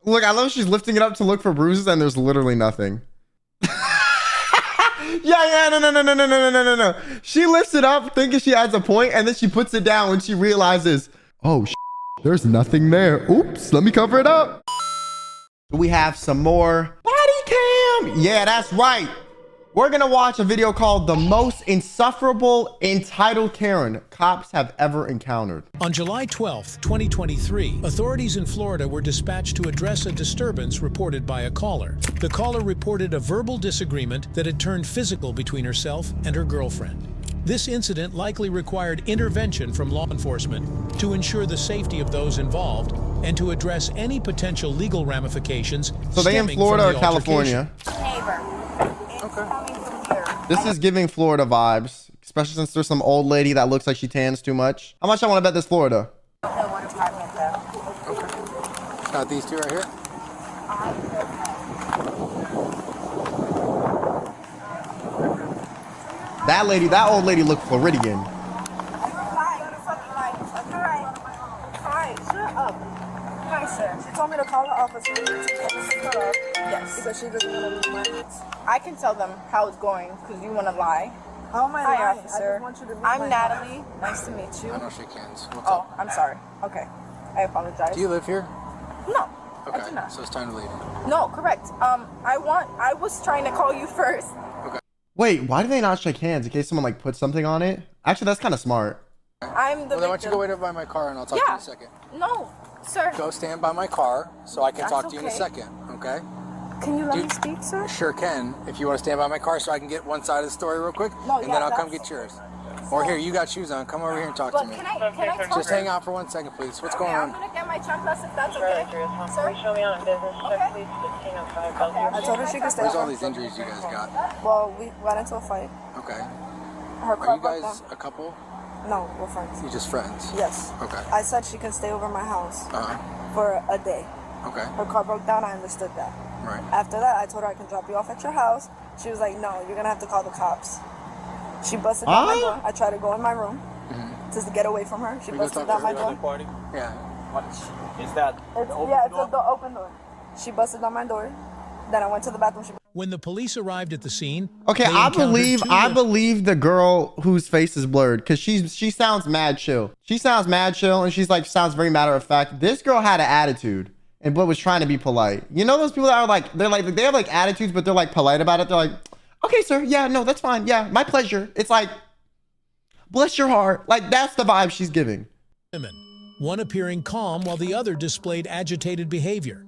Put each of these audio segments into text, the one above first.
Look, I love she's lifting it up to look for bruises and there's literally nothing. Yeah, no. She lifts it up thinking she has a point and then she puts it down when she realizes, oh, there's nothing there. Oops, let me cover it up. We have some more body cam. Yeah, that's right. We're gonna watch a video called The Most Insufferable Entitled Karen Cops Have Ever Encountered. On July 12, 2023, authorities in Florida were dispatched to address a disturbance reported by a caller. The caller reported a verbal disagreement that had turned physical between herself and her girlfriend. This incident likely required intervention from law enforcement to ensure the safety of those involved and to address any potential legal ramifications. So they in Florida or California? Neighbor. Okay. This is giving Florida vibes, especially since there's some old lady that looks like she tans too much. How much I want to bet this Florida? One apartment though. Okay. Got these two right here. That lady, that old lady looked Floridian. Hi, shut up. Hi, sir. She told me to call the officer. Yes. Because she doesn't want to leave my house. I can tell them how it's going because you want to lie. How am I Hi, lying? officer. I just want you to leave I'm my Natalie. house. Nice to meet you. I don't shake hands. What's Oh, up? I'm sorry. Okay. I apologize. Do you live here? No. Okay. I do not. So it's time to leave. No, correct. I was trying to call you first. Okay. Wait, why do they not shake hands in case someone like puts something on it? Actually, that's kind of smart. I'm the Well, then why don't you victim. go wait over by my car and I'll talk to you in a second. No, sir. Go stand by my car so I can That's talk to you in a okay. second, okay? Can you let me Dude. speak, sir? Sure can. If you want to stand by my car so I can get one side of the story real quick, No, and yeah, then I'll come that's- get yours. Or here, you got shoes on. Come over here and talk to But me. can I talk? Just hang out for 1 second, please. What's going I'm on? gonna get my checklist if that's okay. Sir? Show me on a business check, Okay. please. 1505 I told her she could stay Where's all over. these injuries you guys got? Well, we got into a fight. Okay. Her Are car you broke guys down. a couple? No, we're friends. You just friends? Yes. Okay. I said she can stay over my house Uh-huh. for a day. Okay. Her car broke down. I understood that. Right. After that, I told her I can drop you off at your house. She was like, no, you're going to have to call the cops. She busted down my door. I tried to go in my room just to get away from her. She We go busted talk down to my her. door. party. Yeah. What is that? It's an open door. She busted down my door. Then I went to the bathroom. When the police arrived at the scene, Okay, they I encountered believe two the girl whose face is blurred because she sounds mad chill. She sounds mad chill and she's like sounds very matter of fact. This girl had an attitude and but was trying to be polite. You know those people that are like they have like attitudes but they're like polite about it. They're like, okay, sir, yeah, no, that's fine, yeah, my pleasure. It's like, bless your heart. Like that's the vibe she's giving. women, one appearing calm while the other displayed agitated behavior.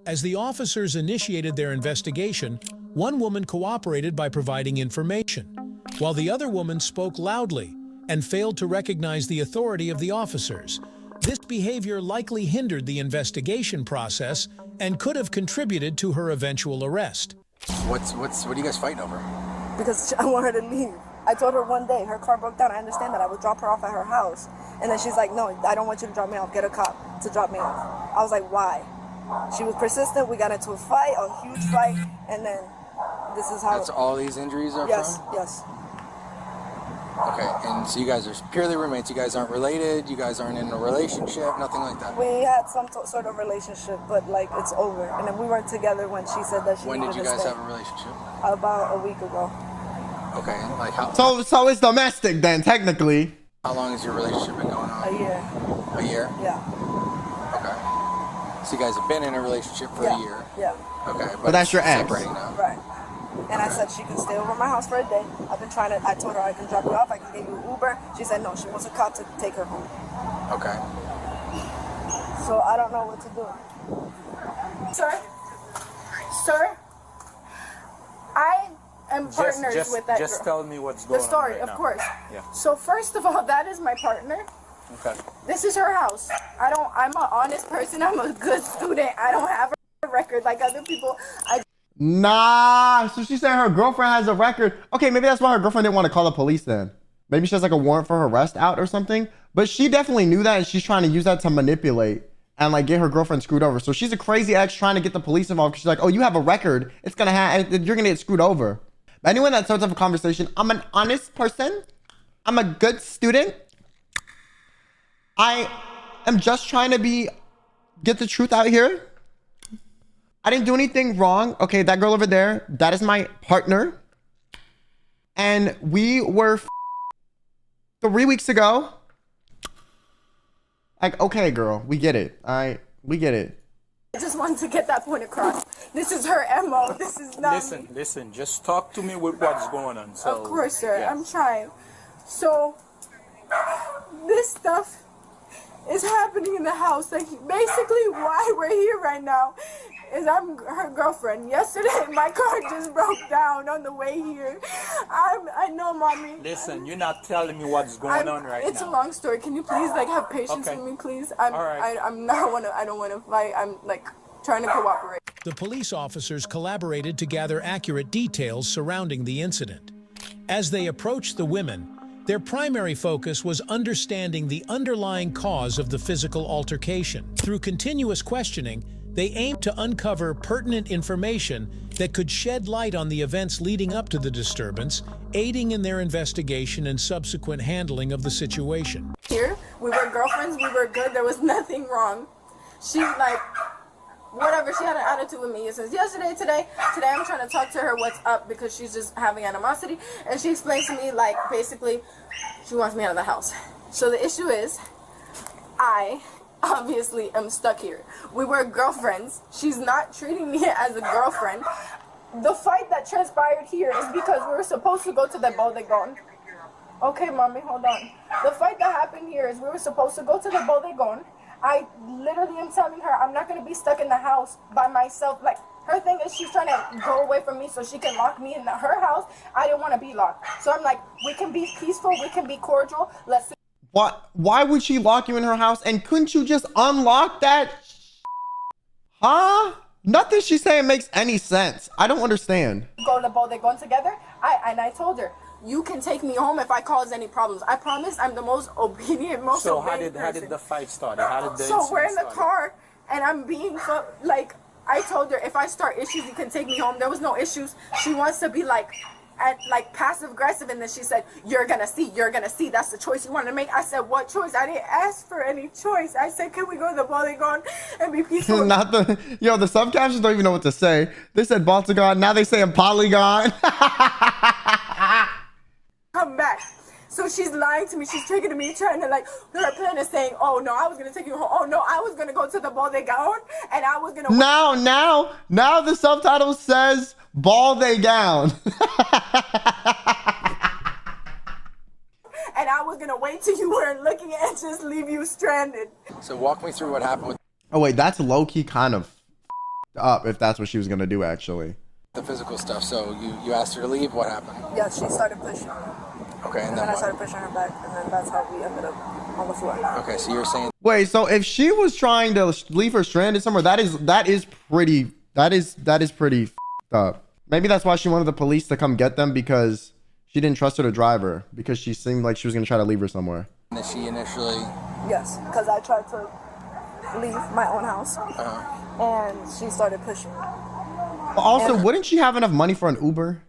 As the officers initiated their investigation, one woman cooperated by providing information, while the other woman spoke loudly and failed to recognize the authority of the officers. This behavior likely hindered the investigation process and could have contributed to her eventual arrest. What are you guys fighting over? Because I want her to leave. I told her one day her car broke down. I understand that. I would drop her off at her house. And then she's like, no, I don't want you to drop me off. Get a cop to drop me off. I was like, why? She was persistent. We got into a fight, a huge fight. And then this is how... That's all these injuries are Yes, from? yes. Okay, and so you guys are purely roommates. You guys aren't related. You guys aren't in a relationship. Nothing like that. We had some sort of relationship, but like it's over. And then we weren't together when she said that she When needed did you to guys stay. have a relationship? About a week ago. Okay, like how? So it's domestic then technically. How long has your relationship been going on? A year. A year? Yeah. Okay. So you guys have been in a relationship for a year. Yeah. Okay, But that's your ex. separating now. Right. And I said she can stay over at my house for a day. I told her I can drop you off, I can get you an Uber. She said no, she wants a cop to take her home. Okay. So I don't know what to do. Sir, I am partners with that Just girl. tell me what's going The on story, right of now. course. Yeah. So first of all, that is my partner. Okay. This is her house. I'm an honest person. I'm a good student. I don't have a record like other people. Nah, so she said her girlfriend has a record. Okay, maybe that's why her girlfriend didn't want to call the police then. Maybe she has like a warrant for her arrest out or something. But she definitely knew that and she's trying to use that to manipulate and like get her girlfriend screwed over. So she's a crazy ex trying to get the police involved because she's like, oh, you have a record. It's gonna have, you're gonna get screwed over. But anyone that starts up a conversation, I'm an honest person. I'm a good student. I am just trying to get the truth out here. I didn't do anything wrong. Okay, that girl over there, that is my partner. And we were 3 weeks ago. Like, okay, girl, we get it. All right, we get it. I just wanted to get that point across. This is her MO. This is not me. Listen. Just talk to me with what's going on. So, Of course, sir. yeah. I'm trying. So, this stuff is happening in the house. Like, basically, why we're here right now is I'm her girlfriend. Yesterday, my car just broke down on the way here. I know, mommy. Listen, you're not telling me what's going on right It's now. a long story. Can you please like have patience Okay. with me, please? All right. I don't want to fight. I'm like trying to cooperate. The police officers collaborated to gather accurate details surrounding the incident. As they approached the women, their primary focus was understanding the underlying cause of the physical altercation. Through continuous questioning, they aimed to uncover pertinent information that could shed light on the events leading up to the disturbance, aiding in their investigation and subsequent handling of the situation. Here, we were girlfriends. We were good. There was nothing wrong. She like, whatever. She had an attitude with me since yesterday. Today I'm trying to talk to her what's up because she's just having animosity. And she explains to me like basically, she wants me out of the house. So the issue is, I obviously am stuck here. We were girlfriends. She's not treating me as a girlfriend. The fight that transpired here is because we were supposed to go to the bodegon. Okay, mommy, hold on. The fight that happened here is we were supposed to go to the bodegon. I literally am telling her I'm not going to be stuck in the house by myself. Like, her thing is she's trying to go away from me so she can lock me in her house. I didn't want to be locked. So I'm like, we can be peaceful. We can be cordial. Let's Why would she lock you in her house? And couldn't you just unlock that? Huh? Nothing she's saying makes any sense. I don't understand. go to the bodegon together. I told her, you can take me home if I cause any problems. I promise I'm the most obedient, most So how obedient did person. the fight start? How did the So we're in incident the start? car, and I'm being like, I told her if I start issues, you can take me home. There was no issues. She wants to be like passive aggressive, and then she said, you're gonna see. That's the choice you want to make. I said, what choice? I didn't ask for any choice. I said, can we go to the bodegon and be peaceful? Not the the subcaptions don't even know what to say. They said Baltagon, now they saying Polygon. Come back. So she's lying to me. She's tricking to me, trying to like, her plan is saying, oh no, I was gonna take you home. Oh no, I was gonna go to the bodegon, and I was gonna. Now the subtitle says ball they gown. And I was gonna wait till you weren't looking and just leave you stranded. So walk me through what happened with Oh wait, that's low-key kind of up if that's what she was gonna do actually. the physical stuff. So you asked her to leave. What happened? Yeah, she started pushing. Okay, and And then then I what? started pushing her back, and then that's how we ended up on the floor. Okay, so you're saying Wait, so if she was trying to leave her stranded somewhere, that is pretty up. Maybe that's why she wanted the police to come get them, because she didn't trust her to drive her, because she seemed like she was gonna try to leave her somewhere. that she initially. Yes, because I tried to leave my own house, and she started pushing me Also, wouldn't she have enough money for an Uber?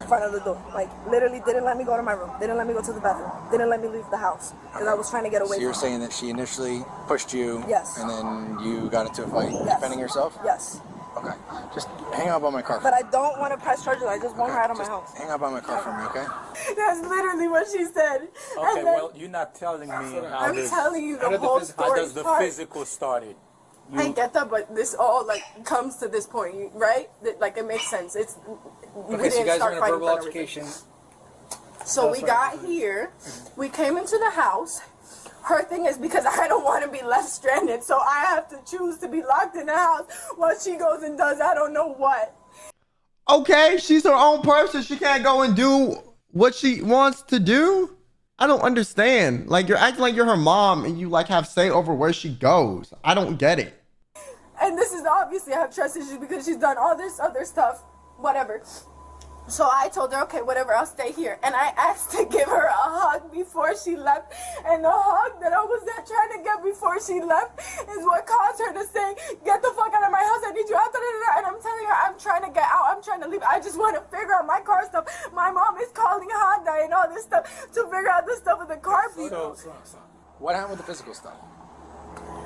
in front of the door. Like, literally didn't let me go to my room, didn't let me go to the bathroom, didn't let me leave the house, because I was trying to get away So you're from saying that she initially pushed you. Yes. And then you got into a fight, Yes. defending yourself. Yes. Okay. Just hang up on my car. But I don't want to press charges. I just want her out of my Just house. hang up on my car for me, okay? That's literally what she said. Okay, And then well, you're not telling me how I'm this. telling you how the did whole How story. does the physical started? I get that, but this all like comes to this point, right? Like it makes sense. It's we Okay, so you didn't guys start are in a fighting verbal for no reason. altercation. So we got here, we came into the house. Her thing is because I don't want to be left stranded, so I have to choose to be locked in the house while she goes and does I don't know what. Okay, she's her own person. She can't go and do what she wants to do. I don't understand. Like, you're acting like you're her mom and you like have say over where she goes. I don't get it. And this is obviously I have trust issues because she's done all this other stuff, whatever. So I told her, okay, whatever, I'll stay here. And I asked to give her a hug before she left. And the hug that I was there trying to get before she left is what caused her to say, get the fuck out of my house, I need you out. And I'm telling her, I'm trying to get out, I'm trying to leave. I just want to figure out my car stuff. My mom is calling Honda and all this stuff to figure out the stuff with the car people. So, what happened with the physical stuff?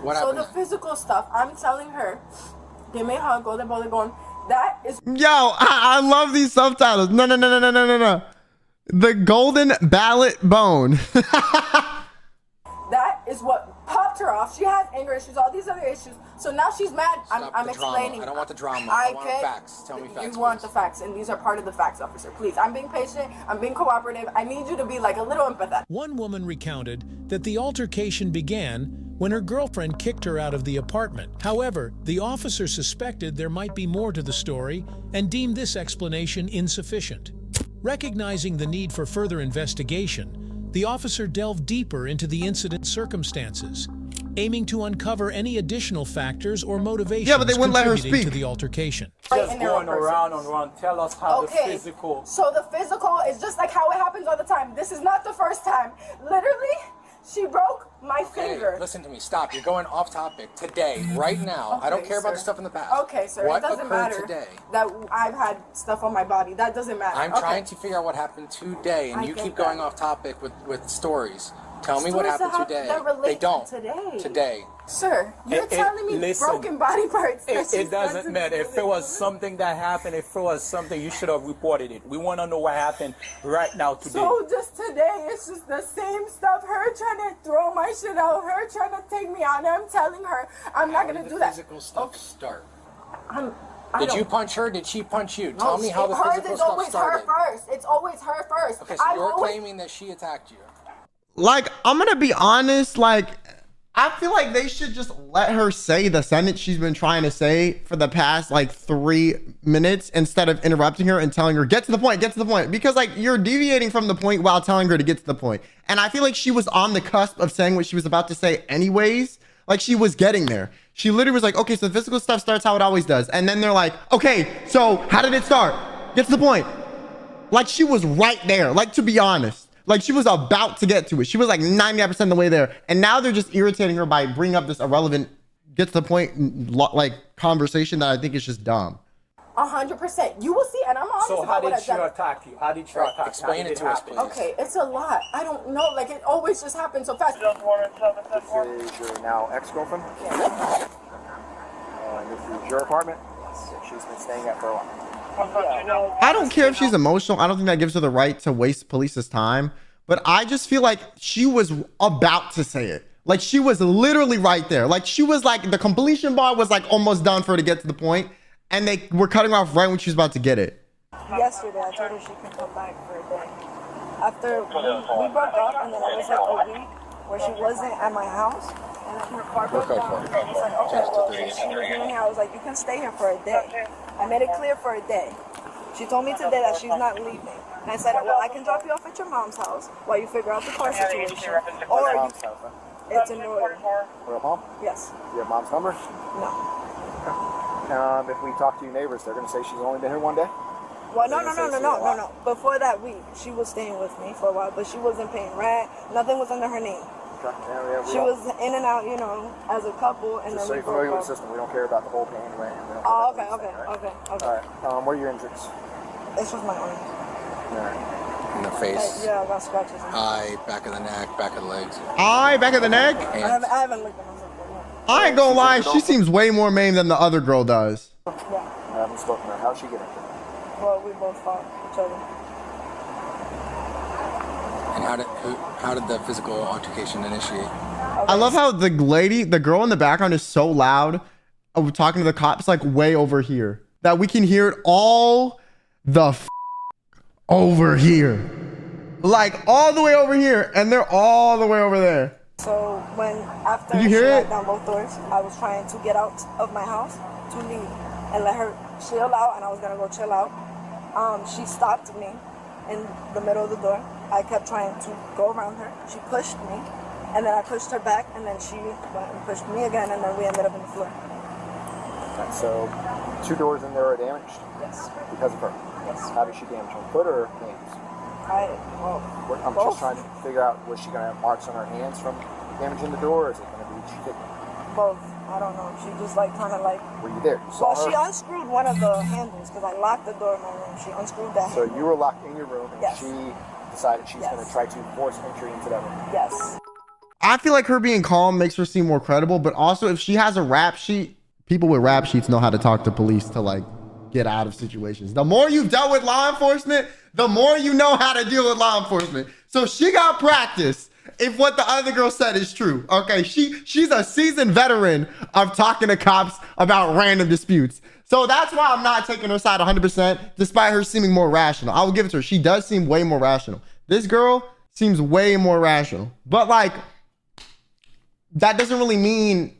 What So happened? the physical stuff, I'm telling her, Give me a hug. Go, they're both going. That is. Yo, I love these subtitles. No, no, no, no, no, no, no, no. The golden ballot bone. That is what popped her off. She has anger issues, all these other issues. So now she's mad. I'm explaining. I don't want the drama. I want facts. Tell me facts. You want please. the facts, and these are part of the facts, officer. Please, I'm being patient. I'm being cooperative. I need you to be like a little empathetic. One woman recounted that the altercation began when her girlfriend kicked her out of the apartment. However, the officer suspected there might be more to the story and deemed this explanation insufficient. Recognizing the need for further investigation, the officer delved deeper into the incident's circumstances, aiming to uncover any additional factors or motivations but they wouldn't let her contributing speak. to the altercation. Just going around and around. Tell us how the physical. So the physical is just like how it happens all the time. This is not the first time. Literally, she broke my finger. Listen to me. Stop. You're going off topic. Today, right now. I don't care about the stuff in the past. Okay, sir. What It doesn't occurred matter today? that I've had stuff on my body. That doesn't matter. I'm trying to figure out what happened today, and I you get keep that. going off topic with stories. Tell me what Stories happened that today. that relate They don't. to today. Today. Sir, you're telling me listen, broken body parts. It doesn't matter. If it was something that happened, if it was something, you should have reported it. We want to know what happened right now today. So just today, it's just the same stuff. Her trying to throw my shit out. Her trying to take me out. And I'm telling her I'm not going to do that. Physical stuff start. Did you punch her? Did she punch you? Tell me how the hers physical is stuff always started. her first. It's always her first. Okay, so you're claiming that she attacked you. Like, I'm gonna be honest, like, I feel like they should just let her say the sentence she's been trying to say for the past like 3 minutes instead of interrupting her and telling her, get to the point, get to the point. Because like you're deviating from the point while telling her to get to the point. And I feel like she was on the cusp of saying what she was about to say anyways. Like she was getting there. She literally was like, okay, so the physical stuff starts how it always does. And then they're like, okay, so how did it start? Get to the point. Like she was right there, like to be honest. Like she was about to get to it. She was like 99% of the way there. And now they're just irritating her by bringing up this irrelevant, get to the point, like conversation that I think is just dumb. 100%. You will see, and I'm honest So how about what did I've she done. attack you? How did she attack you? Explain it to us, please. Okay, it's a lot. I don't know. Like it always just happens so fast. This is your now ex-girlfriend? And this is your apartment? Yes. She's been staying at for a while. I don't care if she's emotional. I don't think that gives her the right to waste police's time. But I just feel like she was about to say it. Like she was literally right there. Like she was like, the completion bar was like almost done for her to get to the point. And they were cutting her off right when she was about to get it. Yesterday, I told her she can come back for a day. After we broke up, and then it was like a week where she wasn't at my house. And then her car broke down. And I was like, okay, well, she was doing here. I was like, you can stay here for a day. I made it clear for a day. She told me today that she's not leaving. And I said, well, I can drop you off at your mom's house while you figure out the car situation. Or Mom's house, huh? it's in Northern. Real mom? Yes. You have mom's number? No. If we talk to your neighbors, they're going to say she's only been here one day? Well, no. Before that week, she was staying with me for a while, but she wasn't paying rent. Nothing was under her name. Okay. Yeah, She was in and out, you know, as a couple, and Just so then we you're familiar broke with the up. system, we don't care about the whole paying rent. Oh, okay. All right. What are your injuries? It's just my arm. All right. In the face, Yeah, I got scratches. eye, back of the neck, back of the legs. Eye, back of the neck. I haven't looked at myself for a while. I ain't gonna lie, she seems way more maimed than the other girl does. Yeah. I haven't spoken to her. How'd she get into it? Well, we both fought each other. And how did the physical altercation initiate? I love how the lady, the girl in the background is so loud, talking to the cops like way over here, that we can hear it all the over here. Like all the way over here, and they're all the way over there. So after Did you she hear knocked it? down both doors, I was trying to get out of my house to leave and let her chill out, and I was gonna go chill out. She stopped me in the middle of the door. I kept trying to go around her. She pushed me, and then I pushed her back, and then she went and pushed me again, and then we ended up on the floor. Okay, so 2 doors in there are damaged Yes. because of her. Yes. How did she damage her foot or hands? I'm both. just trying to figure out, was she going to have marks on her hands from damaging the door, or is it going to be she did? Both. I don't know. She just like kind of like. Were you there? You saw Well, her? she unscrewed one of the handles because I locked the door in my room. She unscrewed that. So you were locked in your room, and Yes. she decided she's Yes. going to try to force entry into that room. Yes. I feel like her being calm makes her seem more credible, but also if she has a rap sheet People with rap sheets know how to talk to police to like get out of situations. The more you've dealt with law enforcement, the more you know how to deal with law enforcement. So she got practice if what the other girl said is true. Okay, she's a seasoned veteran of talking to cops about random disputes. So that's why I'm not taking her side 100%, despite her seeming more rational. I will give it to her. She does seem way more rational. This girl seems way more rational. But like, that doesn't really mean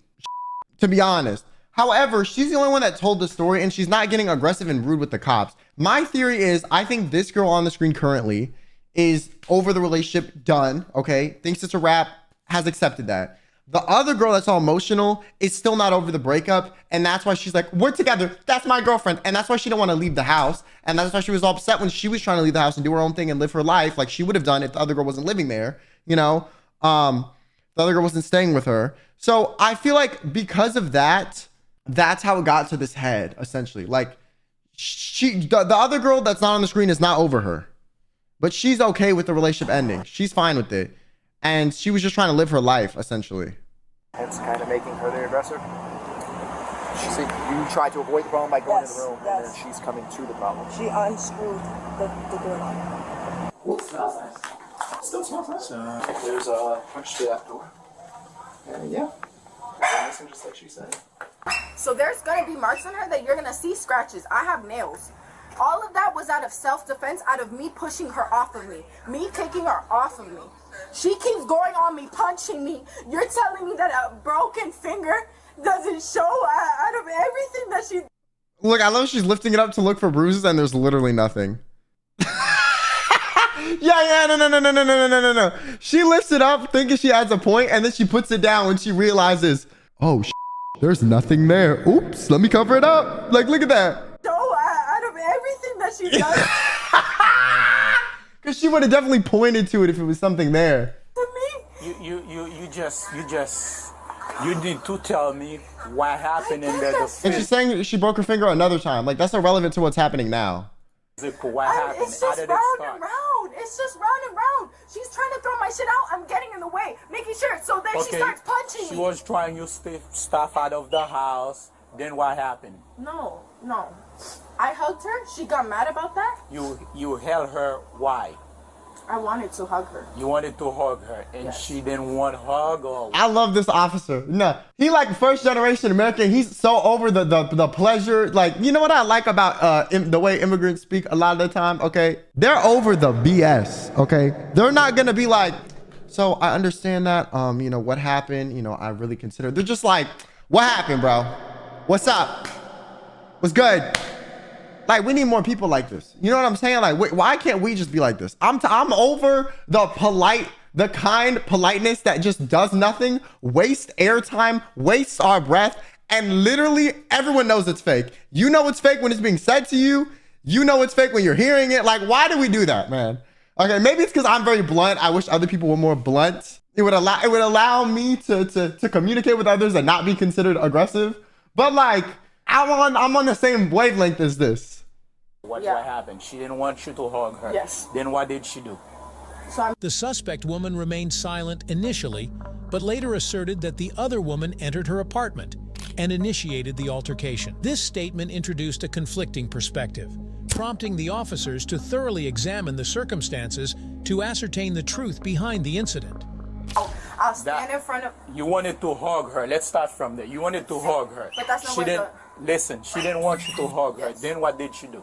to be honest. However, she's the only one that told the story and she's not getting aggressive and rude with the cops. My theory is I think this girl on the screen currently is over the relationship, done, okay? Thinks it's a wrap, has accepted that. The other girl that's all emotional is still not over the breakup, and that's why she's like, we're together, that's my girlfriend, and that's why she don't want to leave the house, and that's why she was all upset when she was trying to leave the house and do her own thing and live her life like she would have done if the other girl wasn't living there, you know? The other girl wasn't staying with her. So I feel like because of that, that's how it got to this head, essentially. Like, the other girl that's not on the screen is not over her, but she's okay with the relationship ending. She's fine with it. And she was just trying to live her life, essentially. It's kind of making her the aggressor. She said you tried to avoid the problem by going in the room, and then she's coming to the problem. She unscrewed the doorknob. Well, smells nice. Still smells nice. There's a punch to that door. And yeah, listen, just like she said. So there's gonna be marks on her that you're gonna see scratches. I have nails. All of that was out of self-defense, out of me pushing her off of me, me taking her off of me. She keeps going on me, punching me. You're telling me that a broken finger doesn't show out of everything that she... Look, I love she's lifting it up to look for bruises and there's literally nothing. No. She lifts it up thinking she has a point and then she puts it down when she realizes, oh, there's nothing there. Oops, let me cover it up. Like, look at that. Show out of everything that she does. Because she would have definitely pointed to it if it was something there. To me? You need to tell me what happened in there. And she's saying she broke her finger another time. Like, that's irrelevant to what's happening now. What happened? It's just round and round. It's just round and round. She's trying to throw my shit out. I'm getting in the way, making sure. So then she starts punching me. She was trying to steal stuff out of the house. Then what happened? No. I hugged her. She got mad about that. You held her. Why? I wanted to hug her. You wanted to hug her, and she didn't want a hug. Or I love this officer. No, he like first generation American. He's so over the pleasure. Like, you know what I like about the way immigrants speak a lot of the time. Okay, they're over the BS. Okay, they're not gonna be like, so I understand that. You know what happened. You know, I really consider. They're just like, what happened, bro? What's up? What's good? Like, we need more people like this. You know what I'm saying? Like, wait, why can't we just be like this? I'm over the kind politeness that just does nothing, wastes airtime, wastes our breath, and literally everyone knows it's fake. You know it's fake when it's being said to you. You know it's fake when you're hearing it. Like, why do we do that, man? Okay, maybe it's because I'm very blunt. I wish other people were more blunt. It would allow me to communicate with others and not be considered aggressive. But like, I'm on the same wavelength as this. What happened? She didn't want you to hug her. Yes. Then what did she do? The suspect woman remained silent initially, but later asserted that the other woman entered her apartment and initiated the altercation. This statement introduced a conflicting perspective, prompting the officers to thoroughly examine the circumstances to ascertain the truth behind the incident. I'll stand in front of... You wanted to hug her. Let's start from there. You wanted to hug her. But that's not she what didn't. Listen, she didn't want you to hug her. Then what did she do?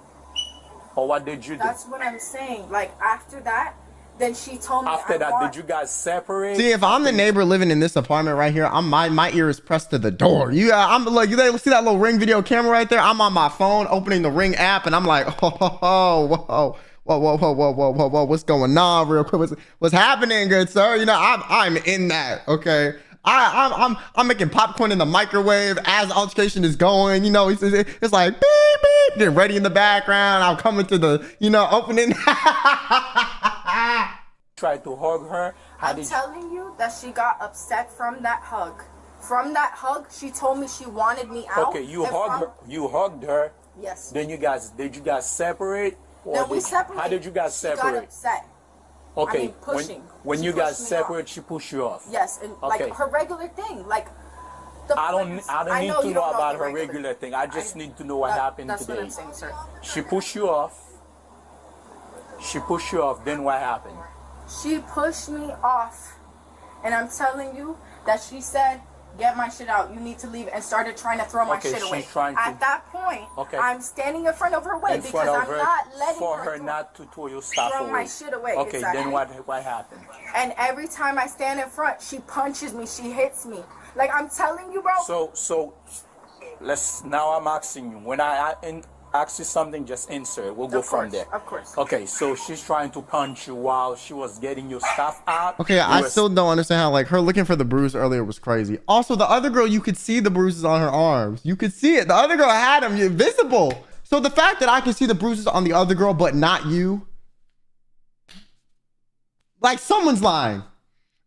Or what did you do? That's what I'm saying. Like, after that, then she told me... After that, did you guys separate? See, if I'm the neighbor living in this apartment right here, my ear is pressed to the door. I'm like, you see that little Ring video camera right there? I'm on my phone opening the Ring app, and I'm like, whoa, what's going on real quick? What's happening, good sir? You know, I'm in that, okay? I'm making popcorn in the microwave as altercation is going. You know, it's like beep beep, getting ready in the background. I'm coming to the, you know, opening. Tried to hug her. I'm telling you that she got upset from that hug. From that hug, she told me she wanted me out. Okay, you hugged her. Yes. Then did you guys separate? Then we separated. How did you guys separate? She got upset. Okay, I mean, pushing. when you guys separate, she pushed you off. Yes, and like her regular thing. Like, I don't need know to you know don't about the her regular thing. I just need to know what happened that's today. That's what I'm saying, sir. She pushed you off. She pushed you off. Then what happened? She pushed me off. And I'm telling you that she said, get my shit out. You need to leave, and started trying to throw my shit away. At that point, I'm standing in front of her way because I'm not letting her not to throw your stuff throw away. my shit away. Okay, exactly. then what happened? And every time I stand in front, she punches me. She hits me. Like, I'm telling you, bro. So now I'm asking you. When I ask you something, just answer it. We'll go from there. Of course. Okay, so she's trying to punch you while she was getting your stuff out. Okay, I still don't understand how, like, her looking for the bruise earlier was crazy. Also, the other girl, you could see the bruises on her arms. You could see it. The other girl had them visible. So the fact that I can see the bruises on the other girl, but not you, like, someone's lying.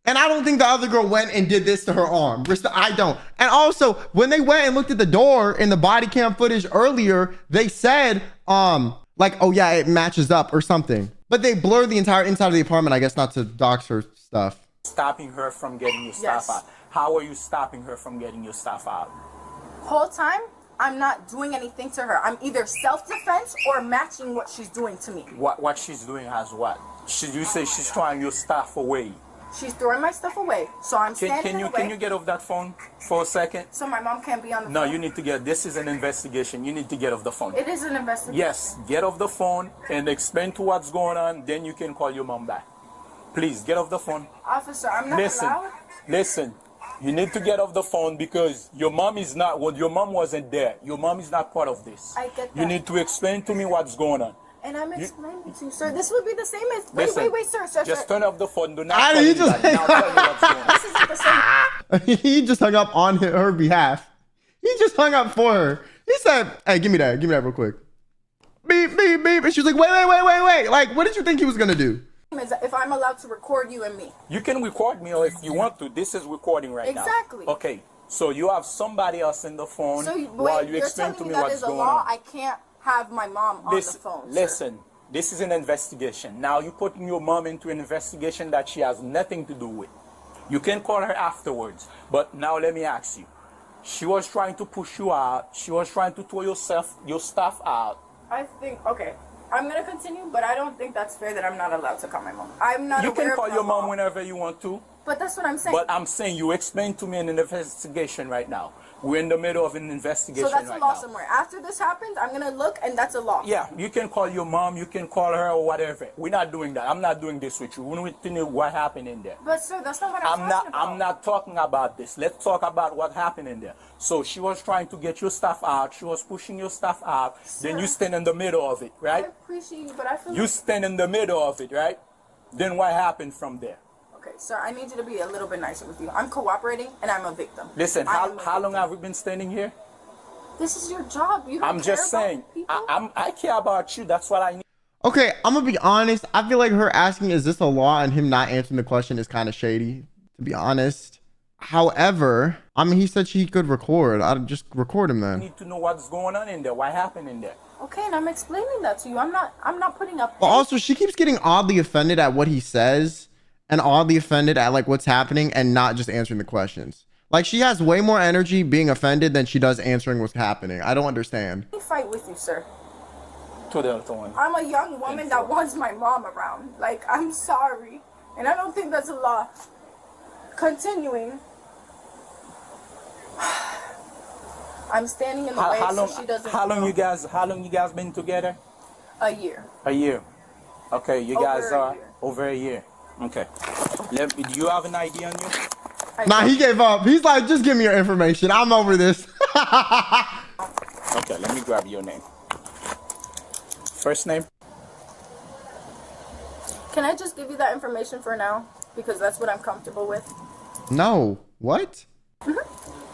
And I don't think the other girl went and did this to her arm. I don't. And also, when they went and looked at the door in the body cam footage earlier, they said, like, oh yeah, it matches up or something. But they blurred the entire inside of the apartment, I guess, not to dox her stuff. Stopping her from getting your stuff out. How are you stopping her from getting your stuff out? Whole time, I'm not doing anything to her. I'm either self-defense or matching what she's doing to me. What she's doing has what? You say she's throwing your stuff away. She's throwing my stuff away, so I'm standing away. Can you get off that phone for a second? So my mom can't be on the phone? No, you need to get, this is an investigation. You need to get off the phone. It is an investigation. Yes, get off the phone and explain to what's going on, then you can call your mom back. Please, get off the phone. Officer, I'm not allowed. Listen, you need to get off the phone because your mom is not, well, your mom wasn't there. Your mom is not part of this. I get that. You need to explain to me what's going on. And I'm explaining to you, sir. This would be the same as. Wait, sir. Just turn off the phone. Do not call anybody. Now tell me what's going on. This isn't the same. He just hung up on her behalf. He just hung up for her. He said, hey, give me that real quick. Beep, beep, beep. And she was like, wait. Like, what did you think he was going to do? If I'm allowed to record you and me. You can record me, or if you want to. This is recording right now. Exactly. Okay. So you have somebody else in the phone while you explain to me what's going on. I can't have my mom on the phone. Listen, this is an investigation. Now you're putting your mom into an investigation that she has nothing to do with. You can call her afterwards. But now let me ask you. She was trying to push you out. She was trying to throw your stuff out. I think, okay, I'm going to continue, but I don't think that's fair that I'm not allowed to call my mom. I'm not You aware can call of your mom whenever you want to. But that's what I'm saying. But I'm saying you explain to me in an investigation right now. We're in the middle of an investigation right now. So that's a law somewhere. After this happens, I'm going to look, and that's a law. Yeah, you can call your mom, you can call her or whatever. We're not doing that. I'm not doing this with you. We need to know what happened in there. But sir, that's not what I'm talking about. I'm not talking about this. Let's talk about what happened in there. So she was trying to get your stuff out. She was pushing your stuff out. Sir, then you stand in the middle of it, right? I appreciate you, but I feel you stand in the middle of it, right? Then what happened from there? Okay, sir, I need you to be a little bit nicer with you. I'm cooperating, and I'm a victim. Listen, how long have we been standing here? This is your job. You don't I'm just saying, I care about you. That's what I need. Okay, I'm gonna be honest. I feel like her asking, is this a law, and him not answering the question is kind of shady, to be honest. However, I mean, he said she could record. I'd just record him then. I need to know what's going on in there. What happened in there? Okay, and I'm explaining that to you. I'm not putting up. But also, she keeps getting oddly offended at what he says, and oddly offended at like what's happening, and not just answering the questions. Like, she has way more energy being offended than she does answering what's happening. I don't understand. Let me fight with you, sir. To the other one. I'm a young woman that wants my mom around. Like, I'm sorry, and I don't think that's a law. Continuing. I'm standing in the way so she doesn't. How long you guys been together? A year. A year. Okay, you guys are over a year. Okay. Do you have an ID on you? Nah, he gave up. He's like, just give me your information. I'm over this. Okay, let me grab your name. First name? Can I just give you that information for now? Because that's what I'm comfortable with. No. What?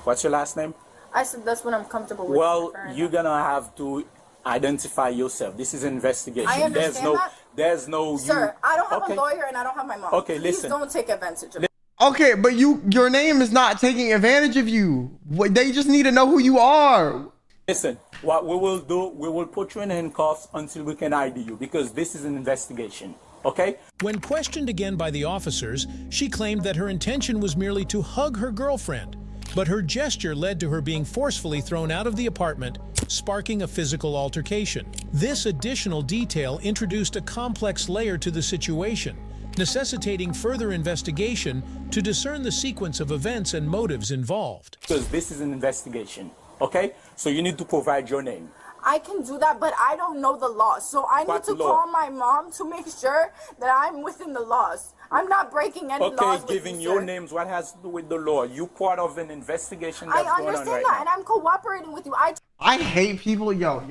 What's your last name? I said that's what I'm comfortable with. Well, you're gonna have to identify yourself. This is an investigation. I understand There's no. Sir, I don't have a lawyer and I don't have my mom. Okay, listen. Please don't take advantage of it. Okay, but your name is not taking advantage of you. They just need to know who you are. Listen, what we will do, we will put you in handcuffs until we can ID you, because this is an investigation. Okay? When questioned again by the officers, she claimed that her intention was merely to hug her girlfriend. but her gesture led to her being forcefully thrown out of the apartment, sparking a physical altercation. This additional detail introduced a complex layer to the situation, necessitating further investigation to discern the sequence of events and motives involved. Because this is an investigation, okay? So you need to provide your name. I can do that, but I don't know the laws. So I need to call my mom to make sure that I'm within the laws. I'm not breaking any laws. Okay, giving your names, what has to do with the law? You part of an investigation that's going on right now. I understand that, and I'm cooperating with you. I hate people, yo.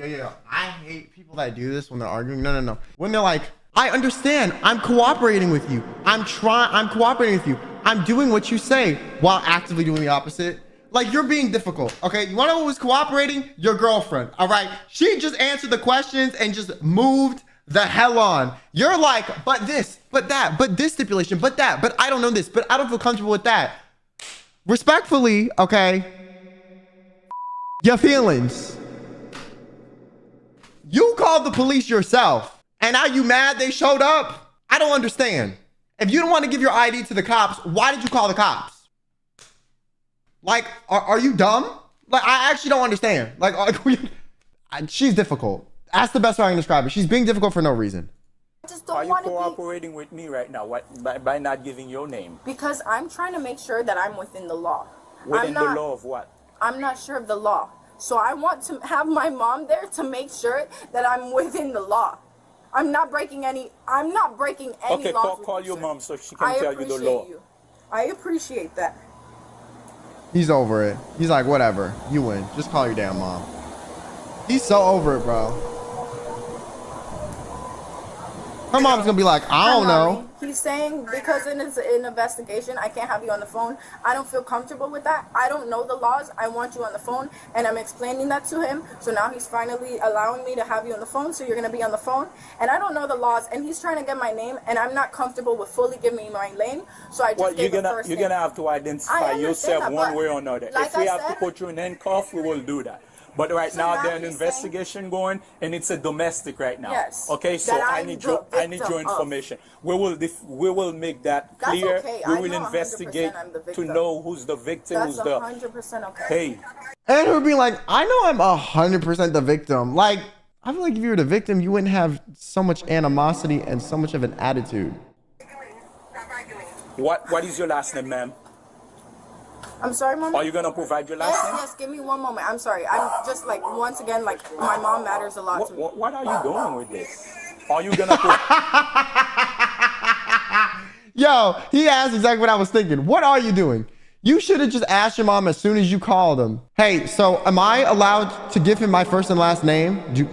I hate people that do this when they're arguing. No. When they're like, I understand, I'm cooperating with you. I'm cooperating with you. I'm doing what you say while actively doing the opposite. Like, you're being difficult, okay? You wanna know who was cooperating? Your girlfriend, all right? She just answered the questions and just moved the hell on. You're like, but this, but that, but this stipulation, but that, but I don't know this, but I don't feel comfortable with that. Respectfully, okay? Your feelings. You called the police yourself, and now you mad they showed up? I don't understand. If you don't want to give your ID to the cops, why did you call the cops? Like, are you dumb? Like, I actually don't understand. Like, she's difficult. That's the best way I can describe it. She's being difficult for no reason. I just don't Are you want to cooperating with me right now by not giving your name? Because I'm trying to make sure that I'm within the law. Within the law of what? I'm not sure of the law. So I want to have my mom there to make sure that I'm within the law. I'm not breaking any laws. Okay, call your mom so she can tell you the law. I appreciate that. He's over it. He's like, whatever. You win. Just call your damn mom. He's so over it, bro. Her mom's gonna be like, I don't know. He's saying because it's an investigation, I can't have you on the phone. I don't feel comfortable with that. I don't know the laws. I want you on the phone, and I'm explaining that to him. So now he's finally allowing me to have you on the phone. So you're gonna be on the phone, and I don't know the laws. And he's trying to get my name, and I'm not comfortable with fully giving me my name. So I just gave the first name. You're gonna have to identify yourself one way or another. Like if we have to put you in handcuffs, we will do that. But right now there's an investigation going, and it's a domestic right now. Yes. Okay, so I need your information. We will make that clear. Okay. We will investigate to know who's the victim, That's who's the 100% okay. Hey. And her being like, I know I'm 100% the victim. Like, I feel like if you were the victim, you wouldn't have so much animosity and so much of an attitude. What is your last name, ma'am? I'm sorry, Mom. Are you gonna provide your last name? Yes, give me one moment. I'm sorry. I'm just like, once again, like, my mom matters a lot to me. What are you doing with this? Are you gonna Yo, he asked exactly what I was thinking. What are you doing? You should have just asked your mom as soon as you called him. Hey, so am I allowed to give him my first and last name? Do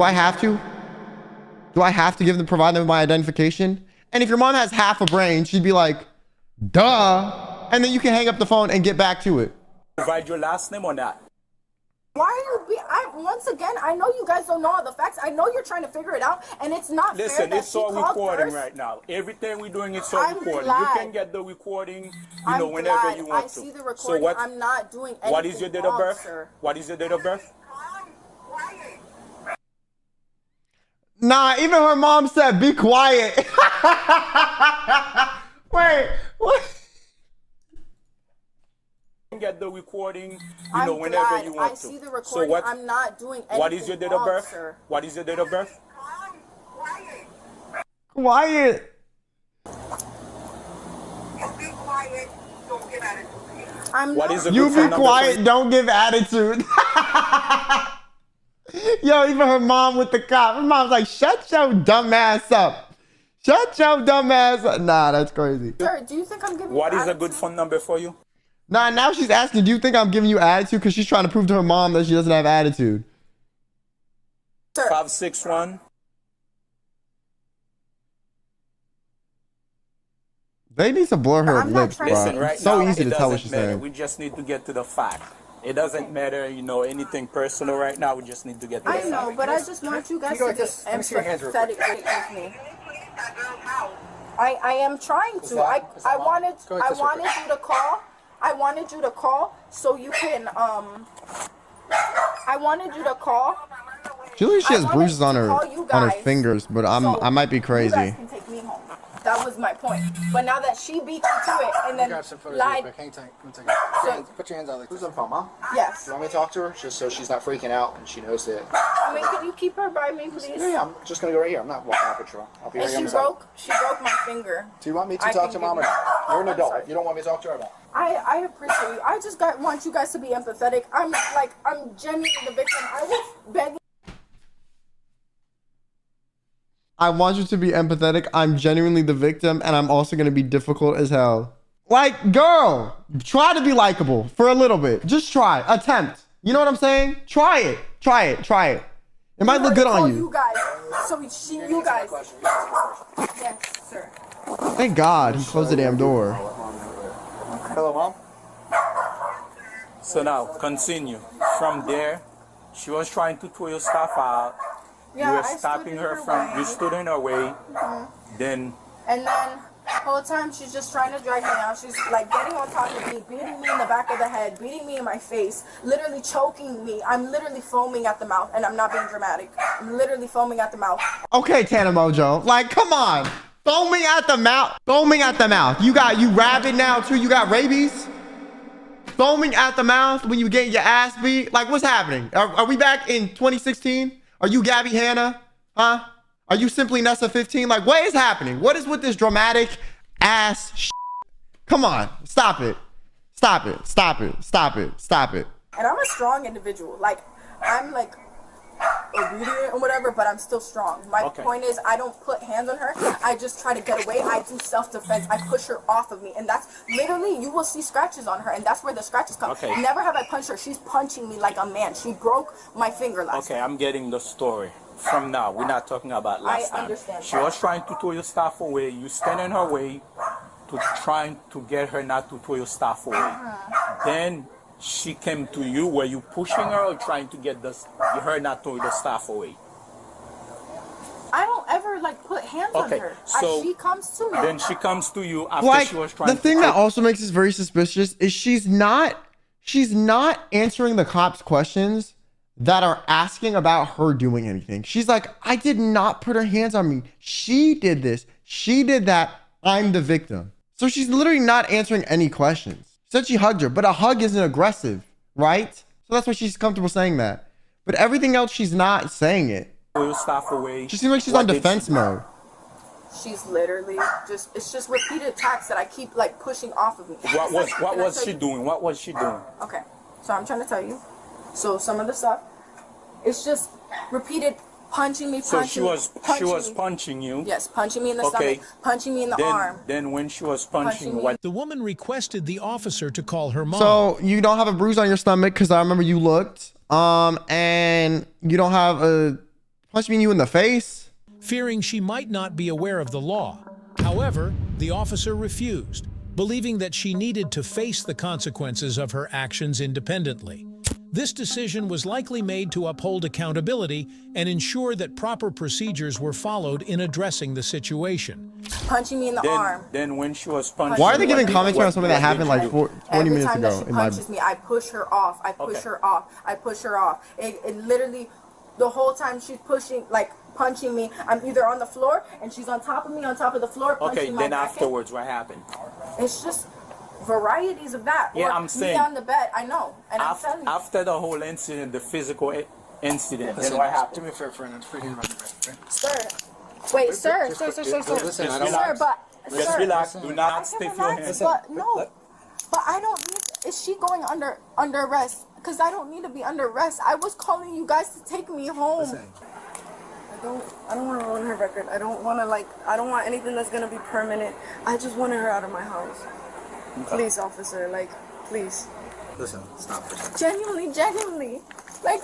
I have to? Do I have to provide them with my identification? And if your mom has half a brain, she'd be like, duh. And then you can hang up the phone and get back to it. Provide your last name or not? Why are you once again, I know you guys don't know all the facts. I know you're trying to figure it out, and it's not fair that it's all recording first. Right now. Everything we're doing is all recording. You can get the recording, whenever you want to. I see the recording. So I'm not doing anything What is your date of birth? Sir. What is your date of birth? Nah, even her mom said, be quiet. Wait, what? Get the recording, whenever you want to. I see the recording. I'm not doing anything What is your date of birth? Sir. What is your date of birth? Quiet. You be quiet, don't give attitude. Yo, even her mom with the cop. Her mom's like, shut your dumb ass up. Shut your dumb ass up. Nah, that's crazy. Sir, do you think I'm giving What is a good phone number for you? Nah, now she's asking, do you think I'm giving you attitude? Because she's trying to prove to her mom that she doesn't have attitude. Sir. 561. They need to blur her lips, bro. Listen, right it's so now, easy to tell what she's saying. We just need to get to the fact. It doesn't matter, anything personal right now. We just need to get to the fact. I know, but I just want you guys to be empathetic with me. I am trying to. I wanted you to call. I wanted you to call so you can I wanted you to call. Julie, she has bruises on her fingers, but I might be crazy. You guys can take me home. That was my point. But now that she beat you to it and then Grab some photos lied. real quick. Hang tight. One second. Put your hands out like Who's this. on phone, Mom? Yes. Do you want me to talk to her just so she's not freaking out and she knows that? I mean, could you keep her by me, please? Yeah, I'm just gonna go right here. I'm not walking out the I'll be right And here on the side. she broke my finger. Do you want me to I talk can to give Mom or you- not? You're an I'm adult. sorry. If you don't want me to talk to her, I won't. I appreciate you. I just want you guys to be empathetic. I'm genuinely the victim. I was begging. I want you to be empathetic. I'm genuinely the victim, and I'm also gonna be difficult as hell. Like, girl, try to be likable for a little bit. Just try. Attempt. You know what I'm saying? Try it. Try it. Try it. It might look good on you. You guys. So you guys. Yes, sir. Thank God he closed the damn door. Hello, Mom. So now, continue. From there, she was trying to throw your stuff out. Yeah, You were I stood stopping in her her from, way. you stood in her way. Then, And then the whole time she's just trying to drag me out. She's like getting on top of me, beating me in the back of the head, beating me in my face, literally choking me. I'm literally foaming at the mouth, and I'm not being dramatic. I'm literally foaming at the mouth. Okay, Tana Mojo. Like, come on. Foaming at the mouth. Foaming at the mouth. You rabid now too. You got rabies. Foaming at the mouth when you get your ass beat. Like, what's happening? Are we back in 2016? Are you Gabby Hanna? Huh? Are you simply Nessa 15? Like, what is happening? What is with this dramatic ass shit? Come on. Stop it. Stop it. Stop it. Stop it. Stop it. And I'm a strong individual. Like, I'm like obedient and whatever, but I'm still strong. My point is, I don't put hands on her. I just try to get away. I do self-defense. I push her off of me, and that's literally, you will see scratches on her, and that's where the scratches come. Okay. Never have I punched her. She's punching me like a man. She broke my finger last okay, I'm getting the story. From now, we're not talking about last time. I understand. She was trying to throw your stuff away. You stand in her way to trying to get her not to throw your stuff away. Then she came to you. Were you pushing her or trying to get her not throw the stuff away? I don't ever like put hands on her. So she comes to me. Then she comes to you after Like, she was trying the thing that also makes this very suspicious is she's not answering the cops' questions that are asking about her doing anything. She's like, I did not put her hands on me. She did this. She did that. I'm the victim. So she's literally not answering any questions. She said she hugged her, but a hug isn't aggressive, right? So that's why she's comfortable saying that. But everything else, she's not saying it. throw your stuff away. She seems like she's on defense mode. She's literally it's just repeated attacks that I keep like pushing off of me. What was she doing? What was she doing? Okay, so I'm trying to tell you. So some of the stuff, it's just repeated punching me. So she was me. punching you. Yes, punching me in the Okay. stomach, punching me in the arm. Then when she was punching, Punching me. what? The woman requested the officer to call her mom. So you don't have a bruise on your stomach because I remember you looked. And you don't have a punching you in the face. fearing she might not be aware of the law. However, the officer refused, believing that she needed to face the consequences of her actions independently. This decision was likely made to uphold accountability and ensure that proper procedures were followed in addressing the situation. Punching me in the arm. Then when she was punching, Why are they giving commentary on something that happened like 20 Every minutes time ago? that she punches me, I push her off. I push her off. I push her off. It literally, the whole time she's pushing, like punching me, I'm either on the floor and she's on top of me, on top of the floor, punching my then back afterwards, what happened? It's just varieties of that. Yeah, or I'm saying, me on the bed. I know, and I'm telling you. after the whole incident, the physical incident, Listen, then what happened? do me a favor, friend. I'm freaking about it. Sir, wait, sir, Listen, I don't sir, want. but Just sir, relax. Do I not can stiff your relax, hands. but no, but I don't need. Is she going under arrest? Because I don't need to be under arrest. I was calling you guys to take me home. I don't want to ruin her record. I don't want to I don't want anything that's gonna be permanent. I just wanted her out of my house. Please, officer, please. Listen, stop. Genuinely, like,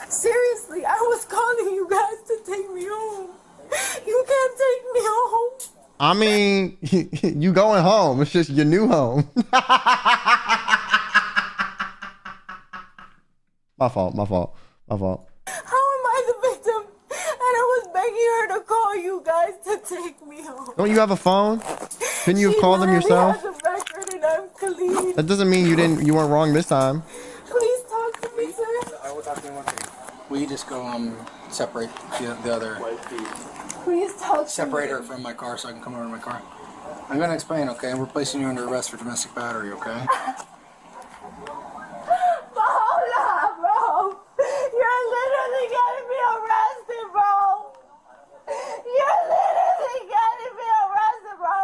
seriously, I was calling you guys to take me home. You can't take me home. I mean, you going home. It's just your new home. My fault. How am I the victim? And I was begging her to call you guys to take me home. Don't you have a phone? Couldn't you have called them yourself? She literally has a record and I'm clean. That doesn't mean you weren't wrong this time. Please talk to me, sir. We just go separate the other. Please talk to Separate me. her from my car so I can come over to my car. I'm gonna explain, okay? We're placing you under arrest for domestic battery, okay? Paola, bro. You're literally getting me arrested, bro. You're literally getting me arrested, bro.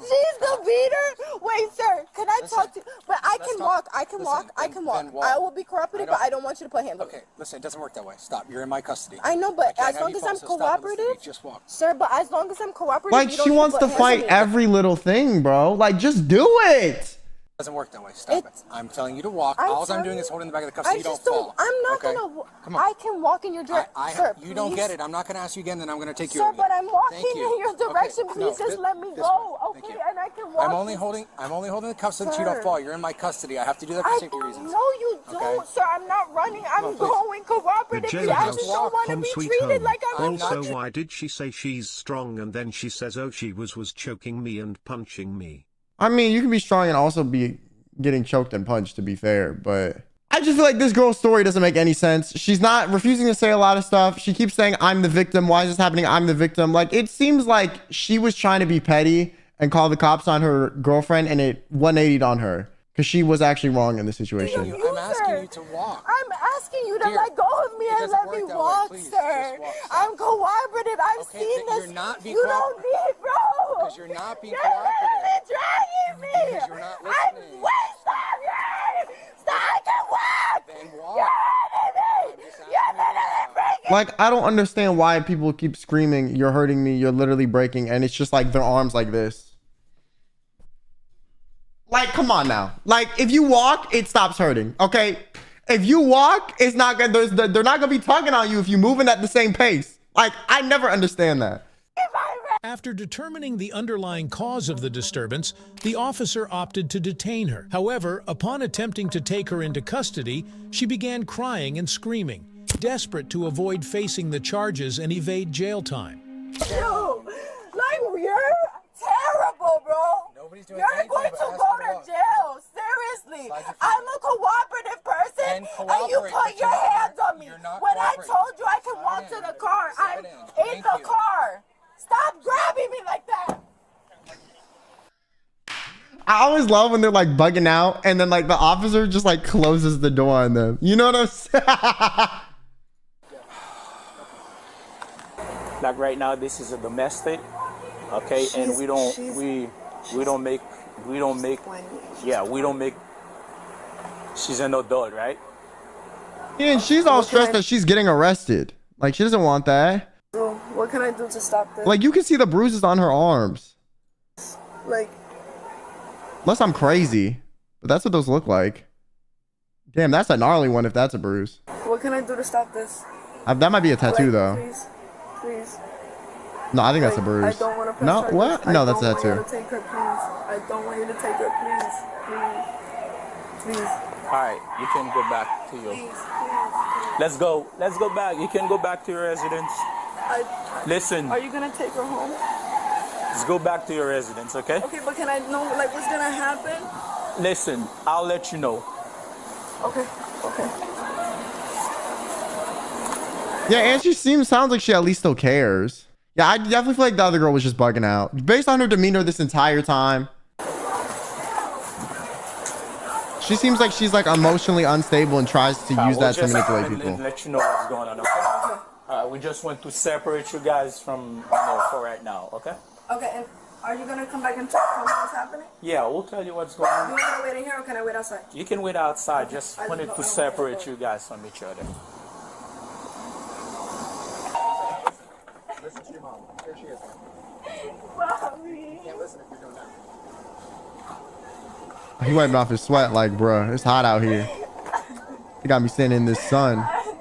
She's the beater. Wait, sir, can I talk to you? But I can walk. I can walk. I can walk. I will be cooperative, but I don't want you to put hands on me. Okay, listen, it doesn't work that way. Stop. You're in my custody. I know, but I as can't long have as you I'm fall, so stop and listen to me. cooperative, Just walk. sir, but as long as I'm cooperative, Like, you don't she need wants put to hands on fight me. every little thing, bro. Like, just do it. It doesn't work that way. Stop it. I'm telling you to walk. All I'm doing is holding the back of the cuff so I you don't just don't. fall. I'm not okay? gonna. Come on. I can walk in your direction, sir. You don't please. get it. I'm not going to ask you again, then I'm going to take you Sir, over but there. I'm walking Thank you. in your direction. Okay, Please no, just let me this go. way. Thank Okay, you. and I can walk. I'm only holding the cuffs so that you don't fall. You're in my custody. I have to do that for safety reasons. No, you don't, Okay. sir. I'm not running. I'm please. going cooperative. The I just jailhouse, don't want to home be sweet treated home. like I'm Also, not. why did she say she's strong and then she says, oh, she was choking me and punching me? I mean, you can be strong and also be getting choked and punched, to be fair, but I just feel like this girl's story doesn't make any sense. She's not refusing to say a lot of stuff. She keeps saying, I'm the victim. Why is this happening? I'm the victim. Like, it seems like she was trying to be petty and call the cops on her girlfriend, and it 180'd on her because she was actually wrong in the situation. I'm asking you to walk. I'm asking you to Dear, let go of me it and doesn't let work me that way. walk, Please, sir. just walk. Stop. I'm cooperative. I've Okay, seen but this. you're not being you don't need, bro. Because you're not being You're cooperative. literally dragging me. Because you're not I'm listening. wait, stop, stop. I can walk. Then walk. You're hurting me. You're literally breaking. Like, I don't understand why people keep screaming, you're hurting me, you're literally breaking, and it's just like their arms like this. Like, come on now. Like, if you walk, it stops hurting, okay? If you walk, it's not gonna, they're not gonna be tugging on you if you're moving at the same pace. Like, I never understand that. After determining the underlying cause of the disturbance, the officer opted to detain her. However, upon attempting to take her into custody, she began crying and screaming, desperate to avoid facing the charges and evade jail time. You, like, you're terrible, bro. Nobody's doing You're anything going but to asking go to to walk. jail. Seriously. I'm a cooperative person, Then and you cooperate, put but your hands on me. you're not When I cooperating. told you I could Slide walk in. to the car, I'm Slide in. in Thank the you. car. Stop grabbing me like that. I always love when they're like bugging out and then like the officer just like closes the door on them. You know what I'm saying? Like right now, this is a domestic, okay, and we don't make. She's an adult, right? Yeah, and she's all stressed that she's getting arrested. Like, she doesn't want that. So what can I do to stop this? Like, you can see the bruises on her arms. Like, Unless I'm crazy. But that's what those look like. Damn, that's a gnarly one if that's a bruise. what can I do to stop this? That might be a tattoo, Like, though. Please, please. No, I think that's a Like, bruise. I don't want to press No, charges. what? No, that's a I don't tattoo. want you to take her, please. I don't want you to take her, please. Please. All right, you can go back to your. Let's go back. You can go back to your residence. Listen, Are you going to take her home? let's go back to your residence, okay? Okay, but can I know, like, what's going to happen? Listen, I'll let you know. Okay, okay. Yeah, and she sounds like she at least still cares. Yeah, I definitely feel like the other girl was just bugging out. Based on her demeanor this entire time. She seems like she's like emotionally unstable and tries to use that to manipulate people. Let you know what's going on, okay? We just want to separate you guys from, for right now, okay? Okay, and are you going to come back and tell me what's happening? Yeah, we'll tell you what's going on. You want me to wait in here or can I wait outside? You can wait outside. Just wanted to separate you guys from each other. Listen to your mom. Here she is. Mommy. You can't listen if you're doing that. He wiping off his sweat like, bruh, it's hot out here. He got me sitting in this sun.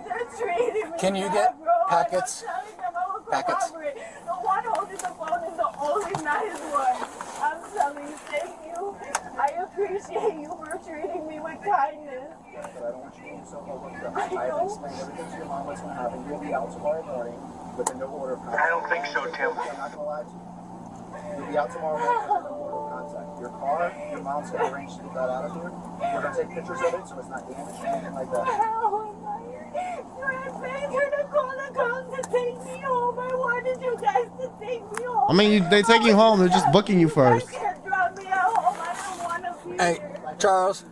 They're treating me Can you bad, get bro. packets? I'm telling them I will Packets? cooperate. The one holding the phone is the only nice one. I'm telling you, thank you. I appreciate you for treating me with kindness. But I don't want you to be so overwhelmed. I have explained everything to your mom what's going to happen. You'll be out tomorrow morning with a no order of contact. I don't think so, Tim. I'm not going to lie to you. You'll be out tomorrow morning with a no order of contact. Your car, your mom's going to arrange to get that out of here. We're going to take pictures of it so it's not damaged or anything like that. Oh my. You had paid her to call the cops to take me home. I wanted you guys to I mean, they take you home. They're just booking you first. Hey, Charles.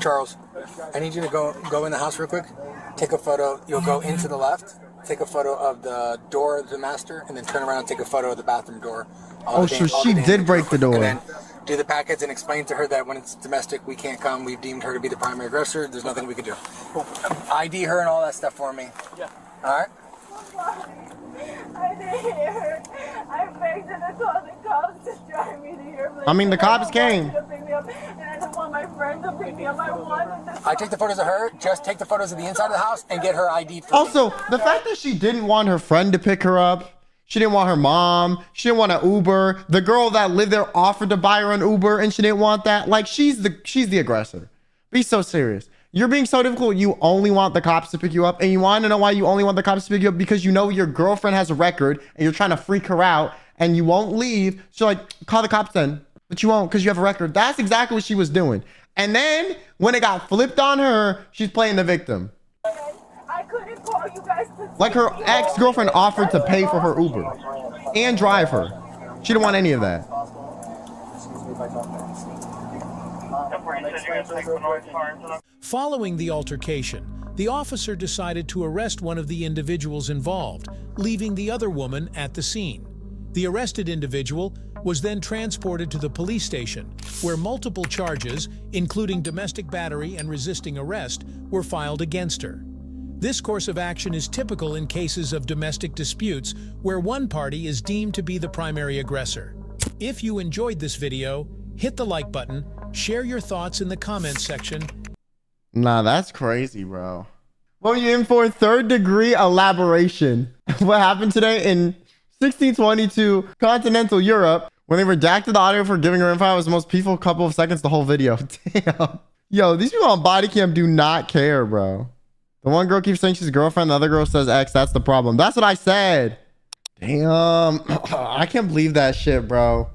Charles, I need you to go in the house real quick. Take a photo. You'll go into the left. Take a photo of the door of the master, and then turn around and take a photo of the bathroom door. Oh, so she did break the door. And then do the packets and explain to her that when it's domestic, we can't come. We've deemed her to be the primary aggressor. There's nothing we can do. ID her and all that stuff for me. Yeah. All right. I didn't hear her. I begged her to call the cops to drive me to here. I mean, the cops came. And I don't want my friend to pick me up. I take the photos of her. Just take the photos of the inside of the house and get her ID'd for Also, me. the fact that she didn't want her friend to pick her up. She didn't want her mom. She didn't want an Uber. The girl that lived there offered to buy her an Uber and she didn't want that. Like, she's the aggressor. Be so serious. You're being so difficult. You only want the cops to pick you up. And you want to know why you only want the cops to pick you up? Because you know your girlfriend has a record and you're trying to freak her out and you won't leave. So like, call the cops then. But you won't because you have a record. That's exactly what she was doing. And then when it got flipped on her, she's playing the victim. I couldn't call you guys to Like her ex-girlfriend offered to pay for her Uber and drive her. She didn't want any of that. Following the altercation, the officer decided to arrest one of the individuals involved, leaving the other woman at the scene. The arrested individual was then transported to the police station, where multiple charges, including domestic battery and resisting arrest, were filed against her. This course of action is typical in cases of domestic disputes where one party is deemed to be the primary aggressor. If you enjoyed this video, hit the like button, share your thoughts in the comments section. Nah, that's crazy, bro. What were you in for? Third degree elaboration. What happened today in 1622 continental Europe when they redacted the audio for giving her info? It was the most peaceful couple of seconds the whole video. Damn. Yo, these people on body cam do not care, bro. The one girl keeps saying she's a girlfriend. The other girl says ex. That's the problem. That's what I said. Damn. I can't believe that shit, bro.